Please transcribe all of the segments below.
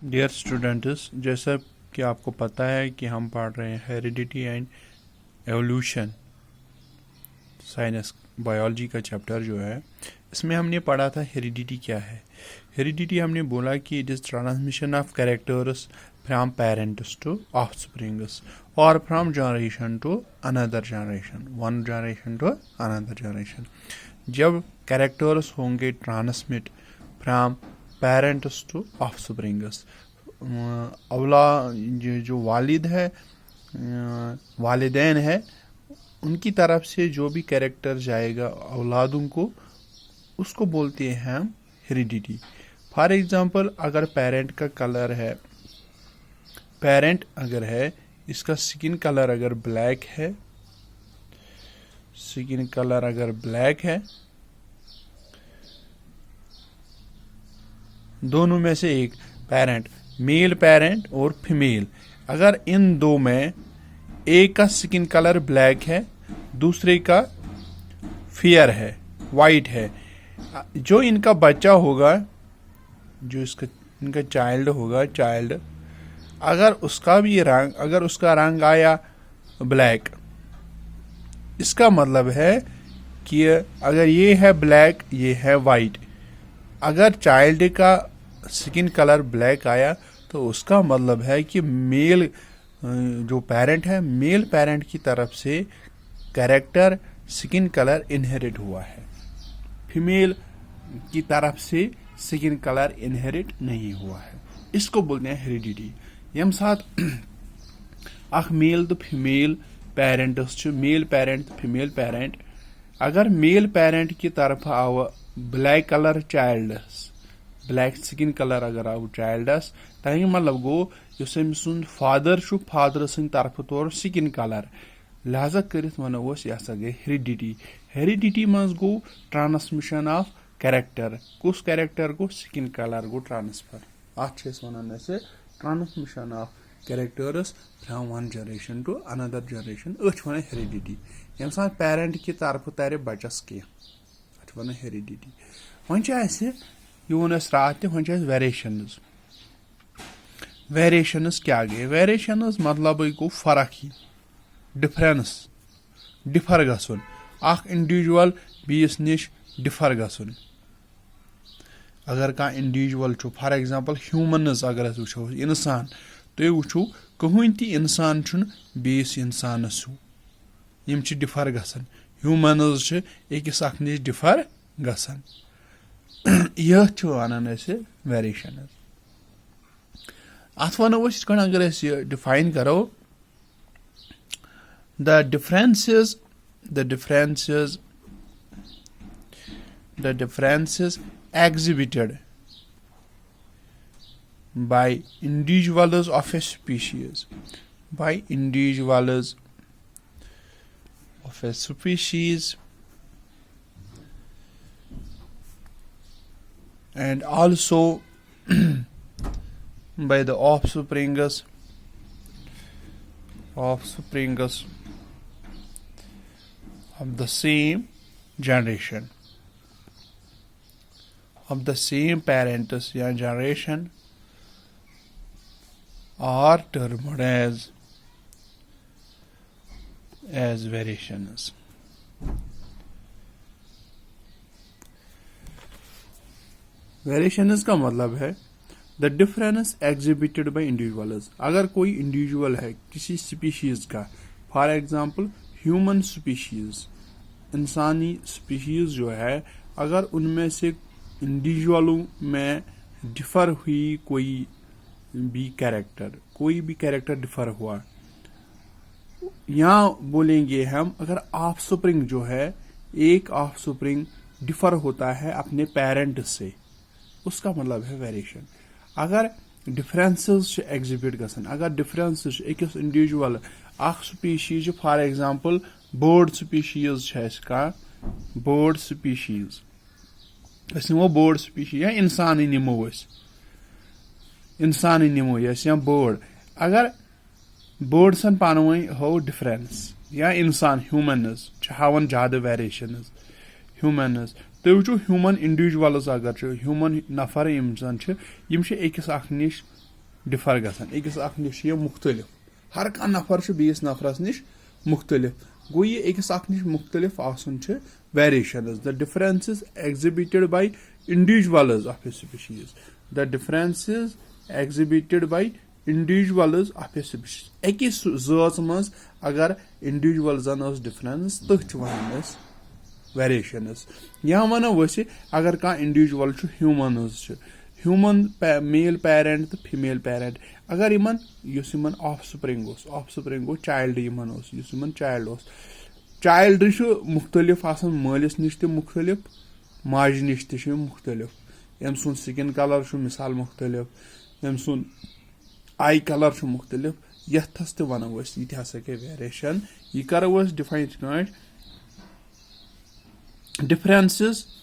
Dear students, जैसा कि आपको पता है कि हम पढ़ रहे हैं heredity and evolution, science biology का चैप्टर जो है, इसमें हमने पढ़ा था हेरिडिटी क्या है। हेरिडिटी हमने बोला कि it is transmission of characters from parents to offsprings और from generation to another generation, one generation to another generation. जब कैरेक्टर्स होंगे transmit from parents to offsprings, अवला जो वालिद है, वालिदैन है, उनकी तरफ से जो भी कैरेक्टर जाएगा औलादों को, उसको बोलते हैं हम हेरिडिटी। फॉर एग्जांपल, अगर पेरेंट का कलर है, पेरेंट अगर है, इसका स्किन कलर अगर ब्लैक है, स्किन कलर अगर ब्लैक है, दोनों में से एक पेरेंट, मेल पेरेंट और फीमेल, अगर इन दो में एक का स्किन कलर ब्लैक है, दूसरे का फेयर है, वाइट है, जो इनका बच्चा होगा, जो इनका चाइल्ड होगा, चाइल्ड अगर उसका भी रंग, अगर उसका रंग आया ब्लैक, इसका मतलब है कि अगर ये है ब्लैक, ये है वाइट। अगर चाइल्ड का स्किन कलर ब्लैक आया तो उसका मतलब है कि मेल जो पेरेंट है, मेल पेरेंट की तरफ से कैरेक्टर, स्किन कलर इनहेरिट हुआ है, फीमेल की तरफ से स्किन कलर इनहेरिट नहीं हुआ है। इसको बोलते हैं हेरिडिटी। यम साथ अख मेल तो फीमेल पेरेंट्स, मेल पेरेंट तो फीमेल पेरेंट, अगर मेल पेरेंट की तरफ आव black colour childs, black skin colour अगर आव चाइल्डस, तमें मतलब गो युस अमिस सुंद फादर छु, फादर सं तरफ तौर स्किन कलर, लिहाजा करित वनो यह हसा गई हेरिडिटी। हेरिडिटी मज गो ट्रांसमिशन ऑफ कैरेक्टर, कुछ कैरेक्टर को स्किन कलर गो ट्रांसफर, अत वन transmission of characters from one generation to another generation, वन हेरिडिटी। यम साथ पेरेंट की तरफ तर बचस कह वन हेरिडिटी। वन वन रात वन वेरिएशंस। वेरिएशंस क्या गए? वेरिएशंस मतलब गो फर्क ही, डिफरेंस, डिफर गसन, अख इंडिविजुअल बीस निश डिफर गसन। अगर कह इंडिविजुअल छु, फॉर एग्जांपल ह्यूमनस अगर वो इंसान, तुम वो कहून ती इंसान छुन बीस इंसानस यम डिफर गसन, ह्यूमनस अकिस अख निश डिफर गसन। यह वन वेरिएशन। अत वनो अगर डिफाइन करो, the differences exhibited by individuals of a species, and also by the offsprings of the same generation, of the same parents या generation, are termed as variations. Variations का मतलब है the difference exhibited by individuals. अगर कोई individual है किसी species का, for example human species, इंसानी स्पीशीज जो है, अगर उनमें से इंडिविजुअलों में डिफर हुई कोई भी कैरेक्टर डिफर हुआ, यहाँ बोलेंगे हम, अगर ऑफस्प्रिंग जो है, एक ऑफस्प्रिंग डिफर होता है अपने पेरेंट से, उसका मतलब है वेरिएशन। अगर डिफरेंसेस एग्जिबिट गसन, अगर डिफरेंसेस अकिस इंडिविजुअल अख species, for example bird species का, बर्ड स्पीशीज निमो बर्ड स्पीशीज, या इंसान निमो या बर्ड, अगर बर्ड्सन पानवई हो डिफरेंस, या इंसान ह्यूमनस हावन ज्यादा वेरिएशंस, ह्यूमनस तुम वो ह्यूमन इंडिविजुअल्स, अगर ह्यूमन नफर यम अकिस अख निश डिफर गसान अकिस अख निश यह मुख्तलिफ हर कह नफर बीस नफरस निश मुख्तलिफ गो ये अकिस अख निश मुख्तलिफ आसन variations the differences exhibited by individuals of a species the differences exhibited by individuals of a species अकिस जात मज अगर इंडिविजुअल्सन डिफरेंस तथ वन वेरिएशंस या वनो अगर कह इंडिविजुअल ह्यूमन मेल पेरेंट तो फीमेल पेरेंट अगर इन ऑफस्प्रिंग गो चाइल्ड चाइल्ड मुख्तलिफ मालिस नश मुख्तलिफ माज नश मुख्तलिफ अम सुन स्किन कलर मिसाल मुख्तलिफ अम सुन आई कलर मुख्तलिफ यथस वनो ये हसा गई वेरिएशन यह करो define differences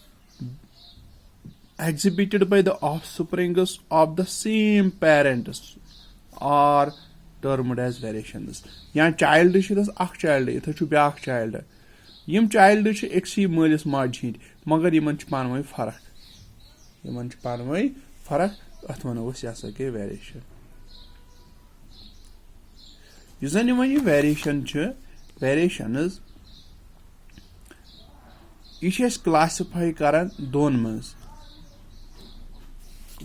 exhibited by the offsprings of the same parents are termed as variations या child अख child इथे ब्या child यम child एक्सी मालिस माज हिंद मगर यमन पान फरक अथ वनो यह हसा गई वेरिएशन यह जन ये वेरिएशन वेरिएशंस यह क्लासिफाई करान दोन मज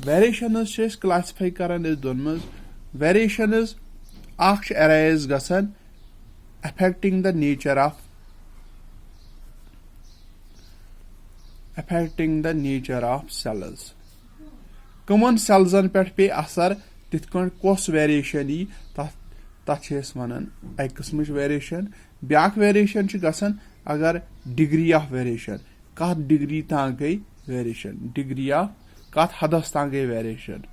वेरिएशंस क्लासिफाई करान दोन मज वेरिएशंस अख अराइज गसान affecting the nature of cells कमन सेल्सन पे पे असर तिथ कस वेरिएशन यी तथ वन अक किस्म वेरिएशन ब्या वेरिएशन गसान अगर डिग्री ऑफ वेरिएशन कत डिग्री तां गई वेरिएशन डिग्री ऑफ कत हदस तां गई वेरिएशन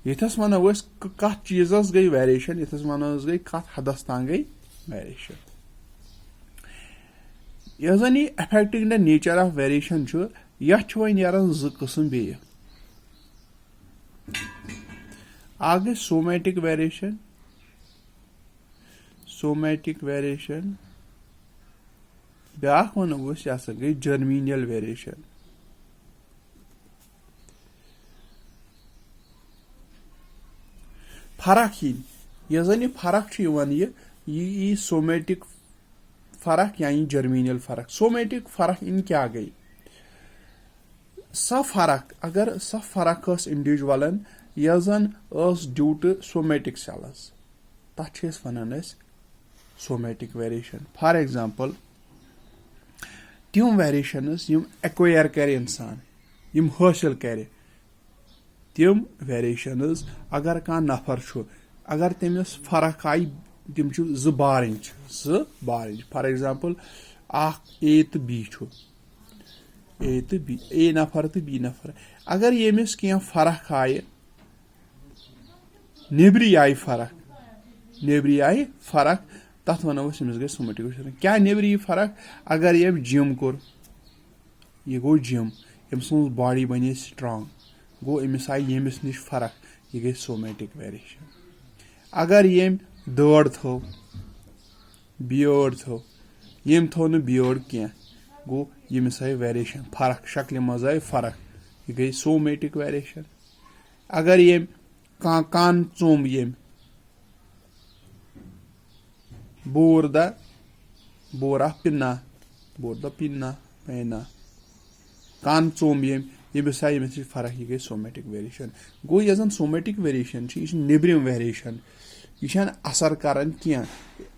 यथस वनो कत चीजस गई वेरिएशन यथस वनो गई कत हदस तां गई वेरिएशन यह जन यह affecting the nature of variation यह वन नीरान ज किस्म बे गई सोमैटिक वेरिएशन ब्या वनो यह हसा गई जर्मीनियल वेरिएशन फरक यह जन फरक यह सोमैटिक फरक या जर्मीनियल फरक सोमैटिक फरक इन क्या गई सा फरक अगर सा फरक इंडिविजुअलन यह जन ड्यू टू सोमैटिक सेल्स तथ one somatic variation for example तम वेरिएशंस एक्वायर कर इंसान हासिल कर तम वेरिएशंस अगर कह नफर अगर तमिस फरक आई तम ज बार फॉर एग्जांपल ए तो बी ए नफर तो बी नफर अगर यमिस कह फरक आय नेबरी आई फरक तथ वनो गई सोमैटिक वेरिएशन क्या नेबरी फरक अगर ये जिम कोर यह गो जिम अम सुन बॉडी बने स्ट्रांग गो अमिस आई यमिस नश फरक यह गई सोमैटिक वेरिएशन अगर यम दौड़ थो बियर्ड थो यम थो न बियर्ड कह गो यमिस आई वेरिएशन फरक शक्ल मज आई फरक यह गई सोमैटिक वेरिएशन अगर यम कान चोम यम बोरदा पिन्ना पैना कान चोम यमिस आई यमिस फरक यह गई सोमैटिक वेरिएशन गो यह सोमैटिक वेरिएशन यह नेबरिम वेरिएशन यह असर करान कह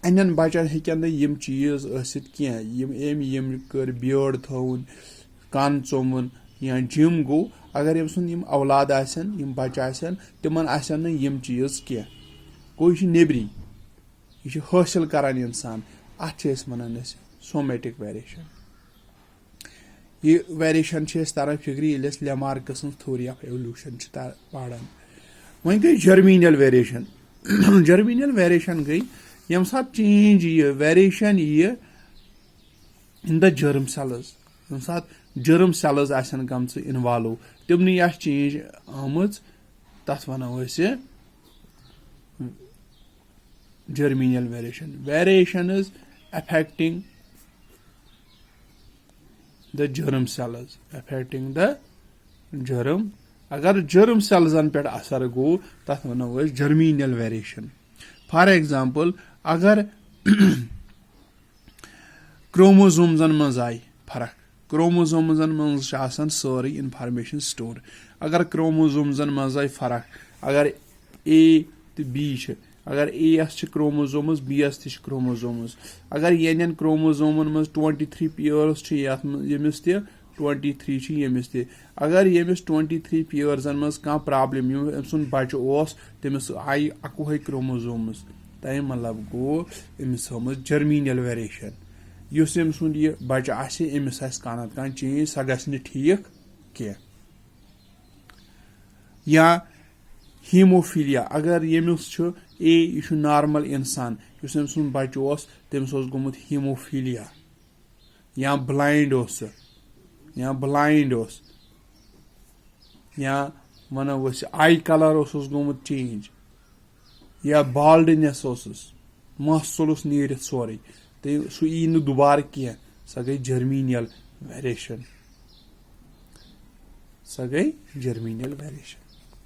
अन बचन हेकन यम चीज कह यम कर बियर्ड थोन कान चोमुन या जिम गो अगर यम सुन औलाद आसन यम बच्चे आसन तिमन आसन यम चीज कह गो यह नेबरी यह हासिल करान इंसान अत वन सोमैटिक वेरिएशन यह वेरिएशन तरह फिक्र ये लेमार्कस थ्योरी ऑफ एवोल्यूशन पढ़ान वह गई जर्मीनियल वेरिएशन जर्मीनियल वेरिएशन गई यम सात change variation in the germ cells यम सात जर्म सेल्स आसन गमच इन्वॉल्व तमनी चेंज आमज तथ वनो germinal variation is affecting the germ cells अगर जर्म सेल्सन पे असर गो तथ वनो जर्मीनियल वेरिएशन। फॉर एग्जांपल अगर क्रोमोसोम्सन मज आई फर्क, क्रोमोसोम्सन मज आसान सारी इंफॉर्मेशन स्टोर, अगर क्रोमोसोम्सन मज आई फर्क, अगर ए तो बी, अगर ए यस क्रोमोसोम्स बी यस ति क्रोमोसोम्स, अगर येन क्रोमोसोमन मज 23 पेयर्स यमिस ते 23 यमिस ते, अगर यमिस 23 पेयर्सन मज कह प्रॉब्लम अम सुन बच्चे ओस तमिस आई 21 क्रोमोसोम्स, तमें मतलब गो अमिस मज जर्मीनियल वेरिएशन। युस अम सुन यह बच्चे आसे अमिस आस कह कह चेंज सह गि ठीक कह। या हीमोफीलिया, अगर यमिस ए यह नॉर्मल इंसान, युस अम सुन बच्चे ओस तमिस गोमुत हीमोफीलिया, या ब्लाइंड ओस, या ब्लाइंड ओस, या वनो आई कलर ओस गोमुत चेंज, या बाल्डनेस ओसस, मस चलुस नीरित सोरे, तो सह यी न दोबारा कह, सह गई जर्मीनियल वेरिएशन, सह गई जर्मीनियल वेरिएशन।